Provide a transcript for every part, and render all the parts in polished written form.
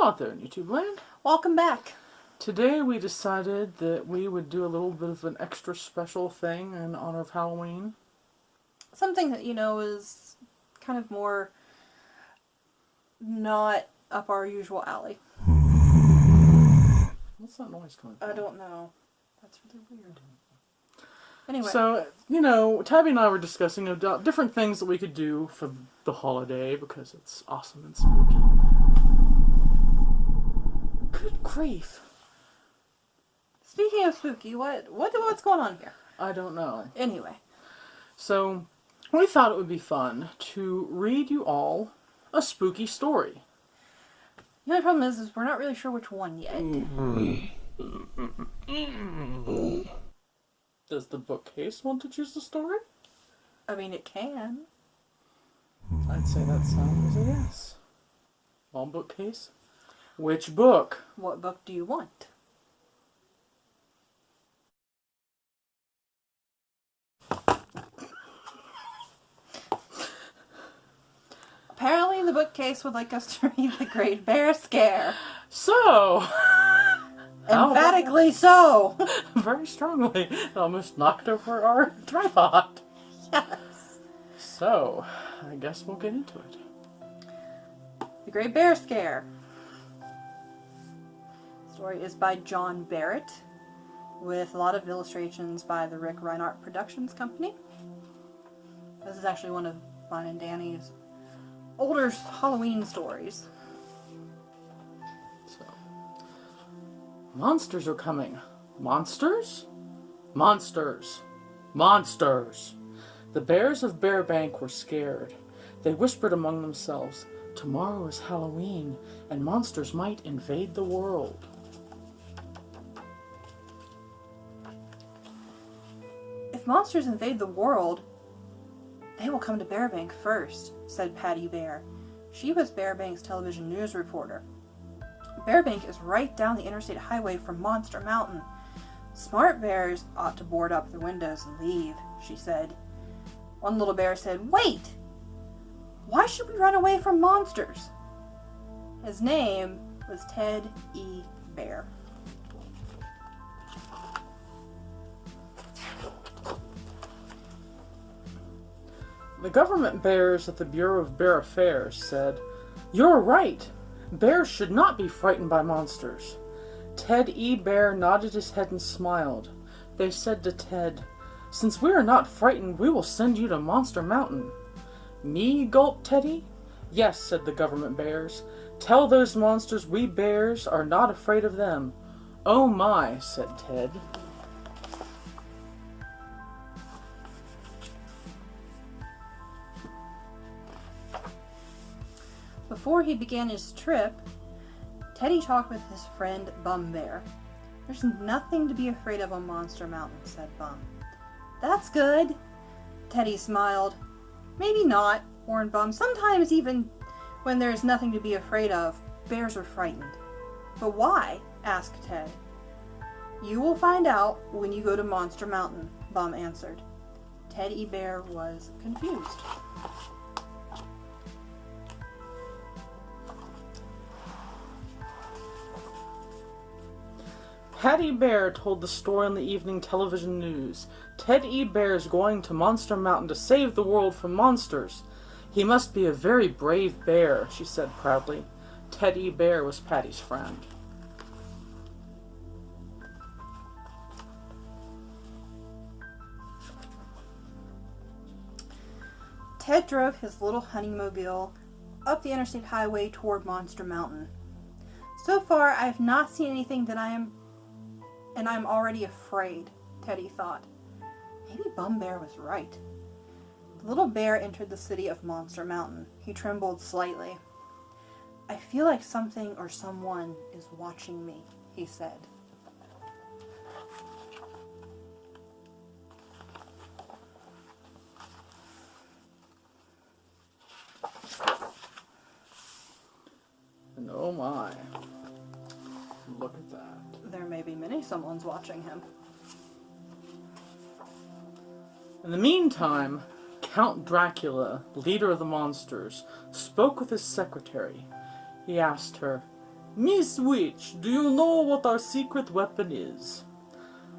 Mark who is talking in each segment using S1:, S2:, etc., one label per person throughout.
S1: Hello out there in YouTube land.
S2: Welcome back.
S1: Today we decided that we would do a little bit of an extra special thing in honor of Halloween.
S2: Something that, is kind of more not up our usual alley.
S1: What's that noise coming from?
S2: I don't know. That's really weird. Anyway.
S1: So, Tabby and I were discussing about different things that we could do for the holiday because it's awesome and spooky. Good grief.
S2: Speaking of spooky, what's going on here?
S1: I don't know.
S2: Anyway.
S1: So, we thought it would be fun to read you all a spooky story.
S2: The only problem is we're not really sure which one yet.
S1: Does the bookcase want to choose the story?
S2: I mean, it can.
S1: I'd say that sounds a yes. On bookcase? Which book?
S2: What book do you want? Apparently the bookcase would like us to read The Great Bear Scare.
S1: So...
S2: Emphatically so!
S1: Very strongly. It almost knocked over our tripod.
S2: Yes.
S1: So, I guess we'll get into it.
S2: The Great Bear Scare. The story is by John Barrett, with a lot of illustrations by the Rick Reinhardt Productions Company. This is actually one of mine and Dani's older Halloween stories.
S1: So, monsters are coming. Monsters? Monsters. Monsters. The bears of Bearbank were scared. They whispered among themselves, "Tomorrow is Halloween, and monsters might invade the world."
S2: If monsters invade the world, they will come to Bearbank first, said Patty Bear. She was Bearbank's television news reporter. Bearbank is right down the interstate highway from Monster Mountain. Smart bears ought to board up the windows and leave, she said. One little bear said, "Wait! Why should we run away from monsters?" His name was Ted E. Bear.
S1: The government bears at the Bureau of Bear Affairs said, "You're right. Bears should not be frightened by monsters." Ted E. Bear nodded his head and smiled. They said to Ted, "Since we are not frightened, we will send you to Monster Mountain." "Me?" gulped Teddy. "Yes," said the government bears. "Tell those monsters we bears are not afraid of them." "Oh my," said Ted.
S2: Before he began his trip, Teddy talked with his friend Bum Bear. "There's nothing to be afraid of on Monster Mountain," said Bum. "That's good." Teddy smiled. "Maybe not," warned Bum. "Sometimes even when there's nothing to be afraid of, bears are frightened." "But why?" asked Ted. "You will find out when you go to Monster Mountain," Bum answered. Teddy Bear was confused.
S1: Patty Bear told the story on the evening television news. Ted E. Bear is going to Monster Mountain to save the world from monsters. "He must be a very brave bear," she said proudly. Ted E. Bear was Patty's friend.
S2: Ted drove his little honeymobile up the interstate highway toward Monster Mountain. "So far, I have not seen anything that I'm already afraid," Teddy thought. Maybe Bum Bear was right. The little bear entered the city of Monster Mountain. He trembled slightly. "I feel like something or someone is watching me," he said.
S1: And oh my, look at that.
S2: There may be many someone's watching him.
S1: In the meantime, Count Dracula, leader of the monsters, spoke with his secretary. He asked her, Miss Witch, do you know what our secret weapon is?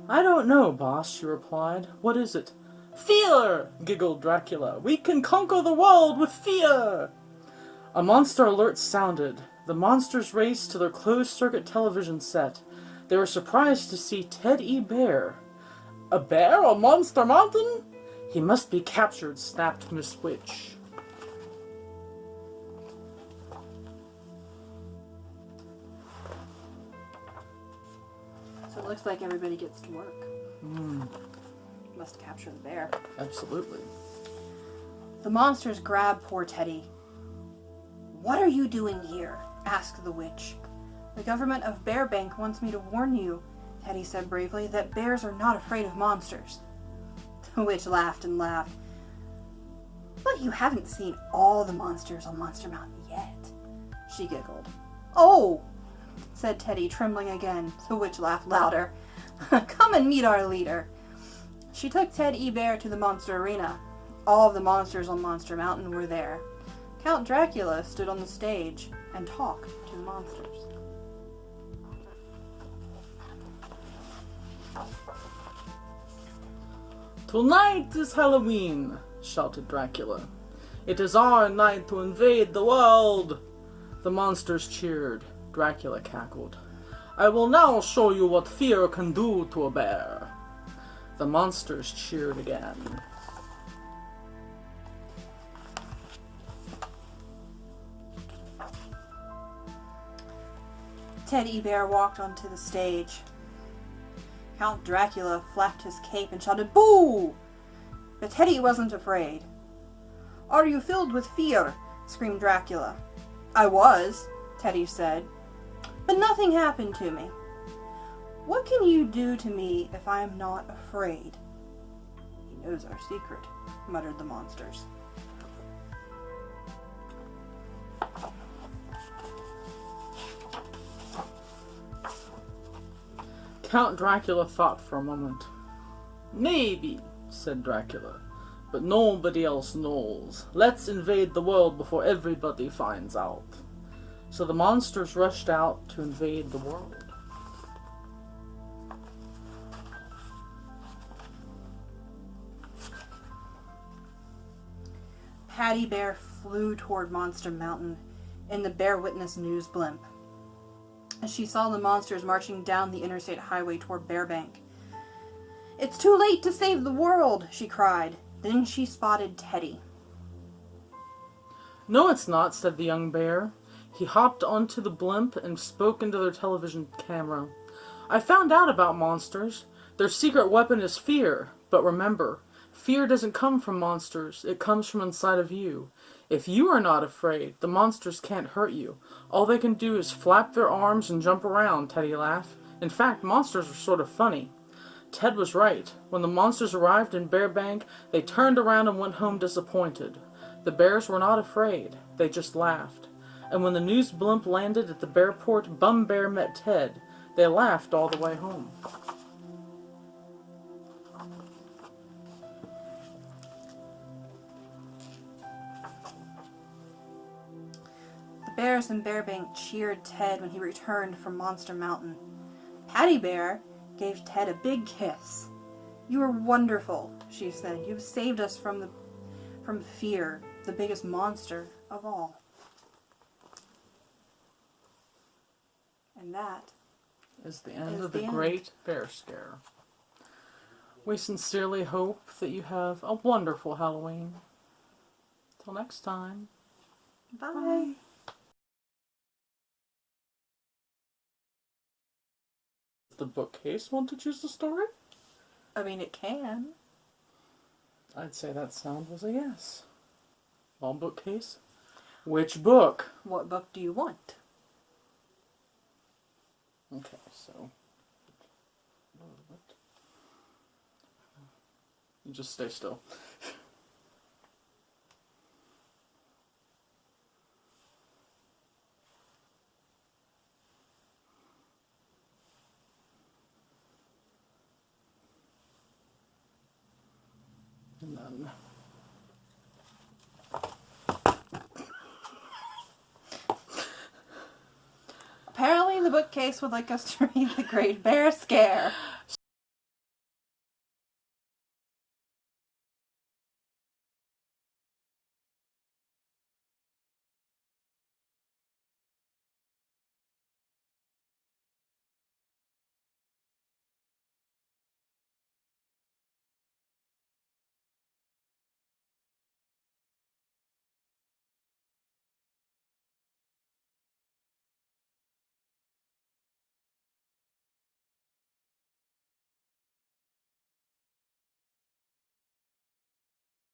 S1: I don't know, boss, she replied. What is it? Fear! Giggled Dracula. We can conquer the world with fear! A monster alert sounded. The monsters raced to their closed-circuit television set. They were surprised to see Ted E. Bear. A bear on Monster Mountain? He must be captured, snapped Miss Witch.
S2: So it looks like everybody gets to work. Must capture the bear.
S1: Absolutely.
S2: The monsters grab poor Teddy. What are you doing here? Asked the witch. The government of Bearbank wants me to warn you, Teddy said bravely, that bears are not afraid of monsters. The witch laughed and laughed. But you haven't seen all the monsters on Monster Mountain yet, she giggled. Oh, said Teddy, trembling again. The witch laughed louder. Come and meet our leader. She took Ted E. Bear to the monster arena. All of the monsters on Monster Mountain were there. Count Dracula stood on the stage and talked to the monsters.
S1: Tonight is Halloween, shouted Dracula. It is our night to invade the world. The monsters cheered. Dracula cackled. I will now show you what fear can do to a bear. The monsters cheered again.
S2: Ted E. Bear walked onto the stage. Count Dracula flapped his cape and shouted, "Boo!" But Teddy wasn't afraid. "Are you filled with fear?" screamed Dracula. "I was," Teddy said, "but nothing happened to me." "What can you do to me if I am not afraid?" "He knows our secret," muttered the monsters.
S1: Count Dracula thought for a moment. Maybe, said Dracula, but nobody else knows. Let's invade the world before everybody finds out. So the monsters rushed out to invade the world.
S2: Patty Bear flew toward Monster Mountain in the Bear Witness News blimp. As she saw the monsters marching down the interstate highway toward Bearbank. "It's too late to save the world," she cried. Then she spotted Teddy.
S1: No, it's not, said the young bear. He hopped onto the blimp and spoke into their television camera. I found out about monsters. Their secret weapon is fear. But remember, fear doesn't come from monsters. It comes from inside of you. If you are not afraid, the monsters can't hurt you. All they can do is flap their arms and jump around, Teddy laughed. In fact, monsters are sort of funny. Ted was right. When the monsters arrived in Bearbank, they turned around and went home disappointed. The bears were not afraid. They just laughed. And when the news blimp landed at the Bearport, Bum Bear met Ted. They laughed all the way home.
S2: The bears in Bearbank cheered Ted when he returned from Monster Mountain. Patty Bear gave Ted a big kiss. "You are wonderful," she said. "You've saved us from fear, the biggest monster of all." And that
S1: is the end of the Great Bear Scare. We sincerely hope that you have a wonderful Halloween. Till next time.
S2: Bye.
S1: The bookcase want to choose the story?
S2: I mean, it can.
S1: I'd say that sound was a yes. All bookcase? Which book?
S2: What book do you want?
S1: Okay, so... You just stay still. And then...
S2: Apparently the bookcase would like us to read The Great Bear Scare.